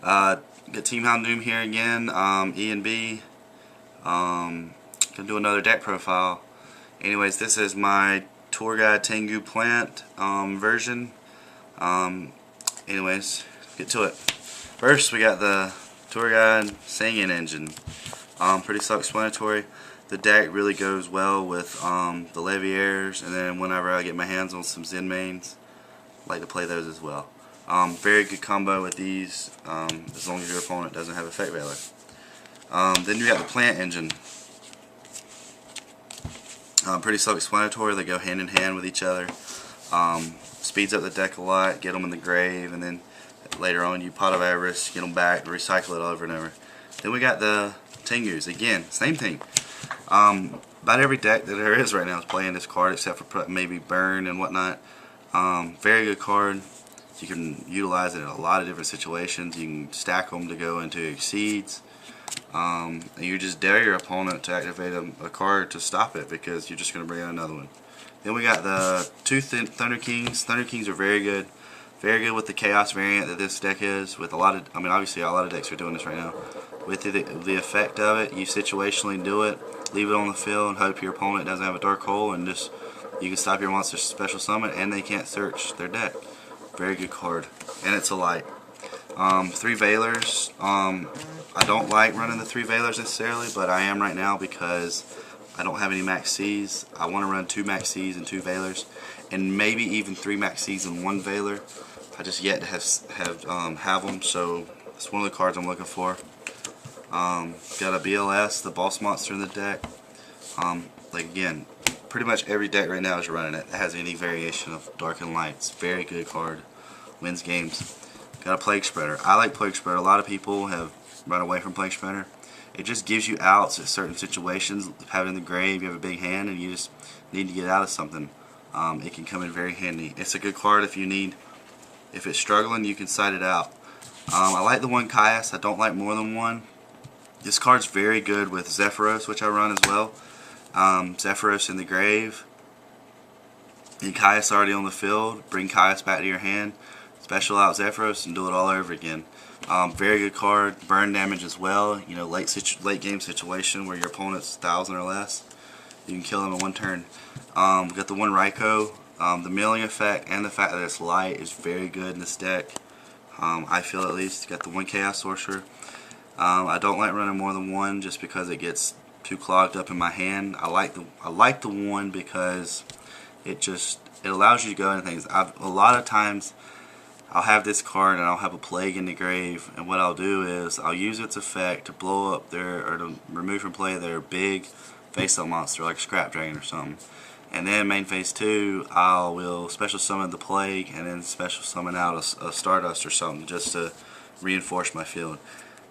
Got Team Houndoom here again, E and B. Gonna do another deck profile. Anyways, this is my Tour Guide Tengu Plant version. Anyways, get to it. First, we got the Tour Guide singing engine. Pretty self-explanatory. The deck really goes well with the Leviaires, and then whenever I get my hands on some Zen mains, I like to play those as well. Very good combo with these, as long as your opponent doesn't have Effect Veiler. Then you got the plant engine. Pretty self-explanatory. They go hand in hand with each other. Speeds up the deck a lot. Get them in the grave, and then later on you pot of avarice, get them back, recycle it over and over. Then we got the Tengus. Again, same thing. About every deck that there is right now is playing this card, except for maybe Burn and whatnot. Very good card. You can utilize it in a lot of different situations. You can stack them to go into exceeds. And you just dare your opponent to activate a card to stop it, because you're just going to bring in another one. Then we got the two Thunder Kings. Thunder Kings are very good. Very good with the Chaos variant that this deck is. With a lot of, obviously a lot of decks are doing this right now. With the effect of it, you situationally do it, leave it on the field, and hope your opponent doesn't have a Dark Hole, and just you can stop your monster's special summon, and they can't search their deck. Very good card, and it's a light. 3 Veilers. I don't like running the 3 Veilers necessarily, but I am right now because I don't have any Max Cs. I want to run 2 Max Cs and 2 Veilers, and maybe even 3 Max Cs and 1 Veiler. I just yet to have them, so it's one of the cards I'm looking for. Got a BLS, the boss monster in the deck. Like again, pretty much every deck right now is running it that has any variation of Dark and Lights. Very good card. Wins games. Got a Plague Spreader. I like Plague Spreader. A lot of people have run away from Plague Spreader. It just gives you outs at certain situations. Have it in the grave, you have a big hand, and you just need to get out of something. It can come in very handy. It's a good card if you need. If it's struggling, you can side it out. I like the one Caius. I don't like more than one. This card's very good with Zephyros, which I run as well. Zephyros in the grave. And Caius already on the field. Bring Caius back to your hand. Special out Zephyros and do it all over again. Very good card. Burn damage as well. You know, late game situation where your opponent's 1,000 or less. You can kill them in one turn. We got the one Raikou. The milling effect and the fact that it's light is very good in this deck. I feel at least. Got the one Chaos Sorcerer. I don't like running more than one just because it gets too clogged up in my hand. I like the one because it allows you to go into things. A lot of times I'll have this card and I'll have a Plague in the grave, and what I'll do is I'll use its effect to blow up or to remove from play their big face-up monster like a Scrap Dragon or something. And then main phase 2, I will special summon the Plague and then special summon out a Stardust or something just to reinforce my field.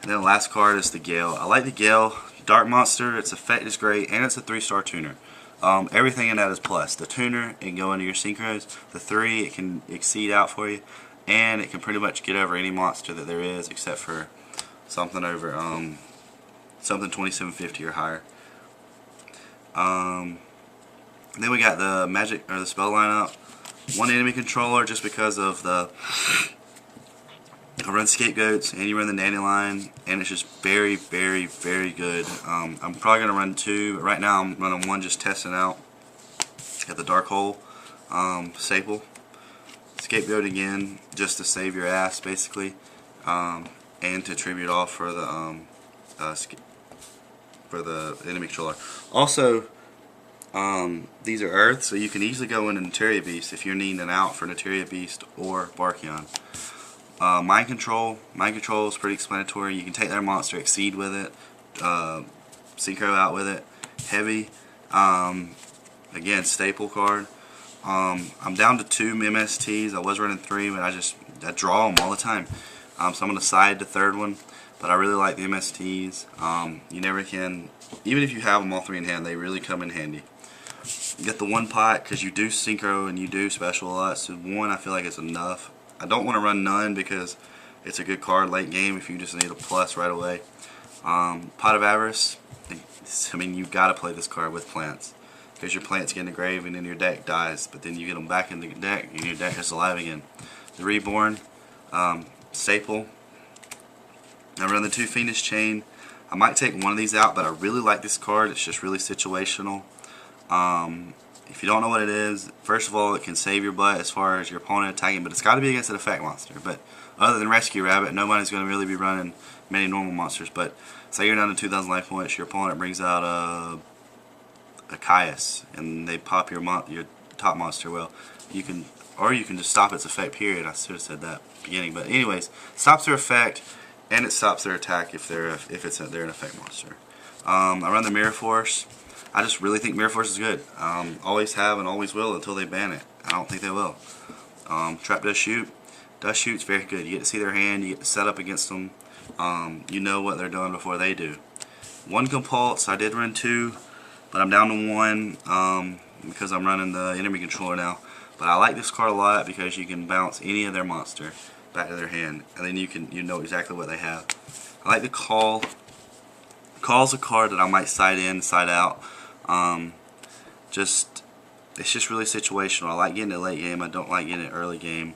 And then the last card is the Gale. I like the Gale. Dark monster, its effect is great, and it's a 3-star tuner. Everything in that is plus. The tuner, it can go into your synchros. The 3, it can exceed out for you. And it can pretty much get over any monster that there is, except for something over something 2750 or higher. Then we got the magic or the spell lineup. One enemy controller, just because of the I run Scapegoats and you run the Dandelion, and it's just very, very, very good. I'm probably gonna run 2, but right now I'm running 1, just testing out. Got the Dark Hole, Staple. Scapegoat again, just to save your ass basically, and to tribute off for the enemy controller. Also, these are Earth, so you can easily go into Materia Beast if you're needing an out for Materia Beast or Barkion. Mind Control is pretty explanatory. You can take their monster, exceed with it, synchro out with it. Heavy, again, staple card. I'm down to 2 MSTs. I was running 3, but I draw them all the time. So I'm going to side the 3rd one, but I really like the MSTs. You never can, even if you have them all 3 in hand, they really come in handy. You get the one pot because you do synchro and you do special a lot, so 1 I feel like it's enough. I don't want to run none because it's a good card late game if you just need a plus right away. Pot of Avarice, you've got to play this card with plants, because your plants get in the grave and then your deck dies, but then you get them back in the deck and your deck is alive again. The Reborn, staple. I run the 2 Fiendish Chain. I might take one of these out, but I really like this card. It's just really situational. If you don't know what it is, first of all, it can save your butt as far as your opponent attacking, but it's got to be against an effect monster. But other than Rescue Rabbit, nobody's going to really be running many normal monsters. But say you're down to 2,000 life points, your opponent brings out a Caius, and they pop your top monster. Well, you can just stop its effect. Period. I should have said that at the beginning, but anyways, stops their effect, and it stops their attack if they're an effect monster. I run the Mirror Force. I just really think Mirror Force is good. Always have and always will until they ban it. I don't think they will. Trap Dust Shoot. Dust Shoot's very good. You get to see their hand. You get to set up against them. You know what they're doing before they do. 1 Compulse. I did run 2, but I'm down to 1 because I'm running the enemy controller now. But I like this card a lot because you can bounce any of their monster back to their hand, and then you know exactly what they have. I like the Call. Call's a card that I might side in, side out. It's just really situational. I like getting it late game. I don't like getting it early game,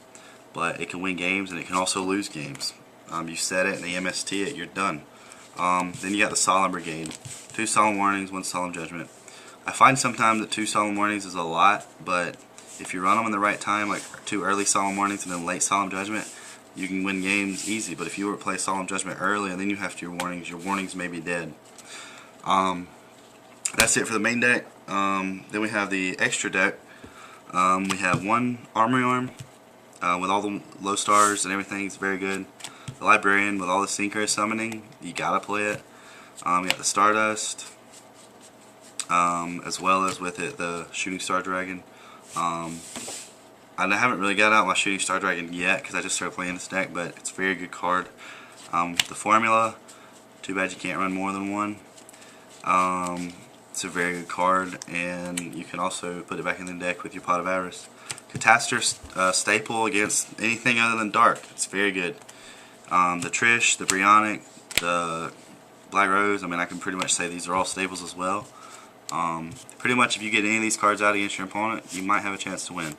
but it can win games and it can also lose games. You set it and the MST it, you're done. Then you got the Solemn Brigade. 2 Solemn Warnings, 1 Solemn Judgment. I find sometimes that 2 Solemn Warnings is a lot, but if you run them in the right time, like 2 early Solemn Warnings and then late Solemn Judgment, you can win games easy. But if you were to play Solemn Judgment early and then you have your warnings may be dead. That's it for the main deck. Then we have the extra deck. We have 1 Armory Arm with all the low stars and everything. It's very good. The Librarian with all the Synchro summoning. You gotta play it. You got the Stardust, as well as with it the Shooting Star Dragon. I haven't really got out my Shooting Star Dragon yet because I just started playing this deck, but it's a very good card. The Formula. Too bad you can't run more than 1. It's a very good card, and you can also put it back in the deck with your Pot of Avarice. Catastrophe staple against anything other than dark. It's very good. The Trish, the Brionic, the Black Rose, I mean I can pretty much say these are all staples as well. Pretty much if you get any of these cards out against your opponent, you might have a chance to win.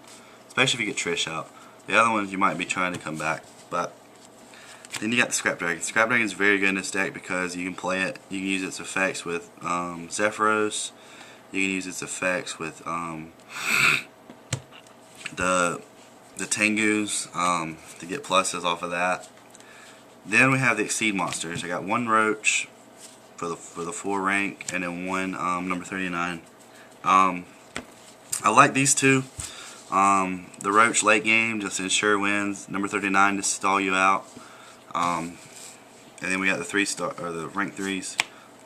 Especially if you get Trish out. The other ones you might be trying to come back. But then you got the Scrap Dragon. Scrap Dragon is very good in this deck because you can play it. You can use its effects with Zephyros. You can use its effects with the Tengus to get pluses off of that. Then we have the Exceed monsters. I got 1 Roach for the 4 rank, and then 1 number 39. I like these 2. The Roach late game just ensure wins. Number 39 to stall you out. And then we got the 3-star or the rank 3s.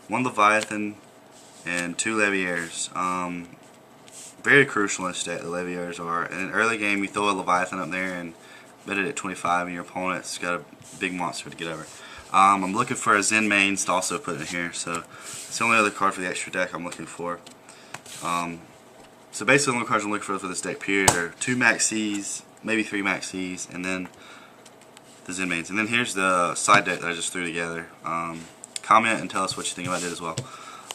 1 Leviathan and 2 Leviers. Very crucial in this deck, the Leviers are. In an early game, you throw a Leviathan up there and bet it at 25, and your opponent's got a big monster to get over. I'm looking for a Zen Mains to also put in here, so it's the only other card for the extra deck I'm looking for. So basically the only cards I'm looking for this deck period are 2 Maxis, maybe 3 Maxis, and then the Zen Mains. And then here's the side deck that I just threw together. Comment and tell us what you think about it as well.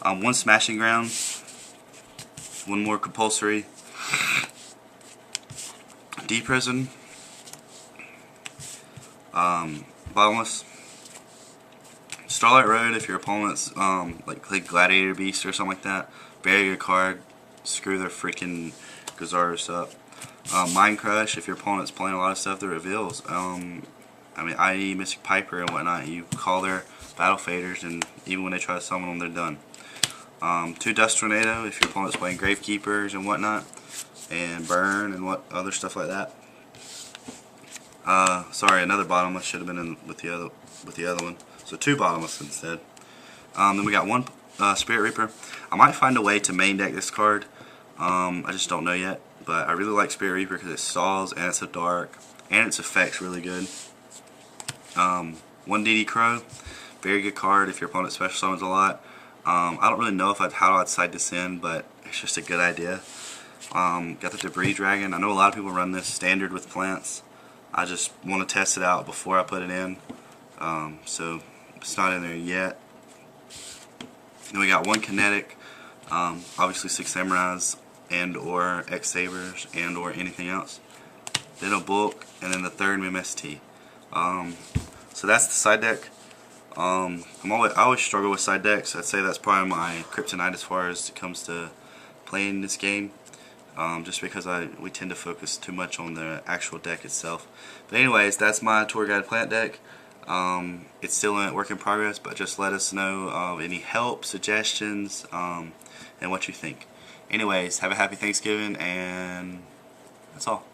1 Smashing Ground, 1 more Compulsory, D-Prison, Bottomless, Starlight Road if your opponent's like Gladiator Beast or something like that. Very good card. Screw their freaking Gazarus up. Mind Crush if your opponent's playing a lot of stuff that reveals. I mean, i.e. Mystic Piper and whatnot. You call their Battle Faders, and even when they try to summon them, they're done. 2 Dust Tornado if your opponent's playing Gravekeepers and whatnot, and Burn and what other stuff like that. Sorry, another Bottomless should have been in with the other one. So 2 Bottomless instead. Then we got 1 Spirit Reaper. I might find a way to main deck this card. I just don't know yet. But I really like Spirit Reaper because it stalls and it's a dark and its effects really good. 1 DD Crow, very good card if your opponent special summons a lot. I don't really know how I'd side this in, but it's just a good idea. Got the Debris Dragon. I know a lot of people run this standard with plants. I just want to test it out before I put it in. So it's not in there yet. Then we got 1 Kinetic, obviously 6 Samurais and or X Sabers and or anything else. Then a Bulk, and then the 3rd MST. So that's the side deck. I always struggle with side decks. I'd say that's probably my kryptonite as far as it comes to playing this game. Just because we tend to focus too much on the actual deck itself. But anyways, that's my Tour Guide Plant deck. It's still a work in progress, but just let us know of any help, suggestions, and what you think. Anyways, have a happy Thanksgiving, and that's all.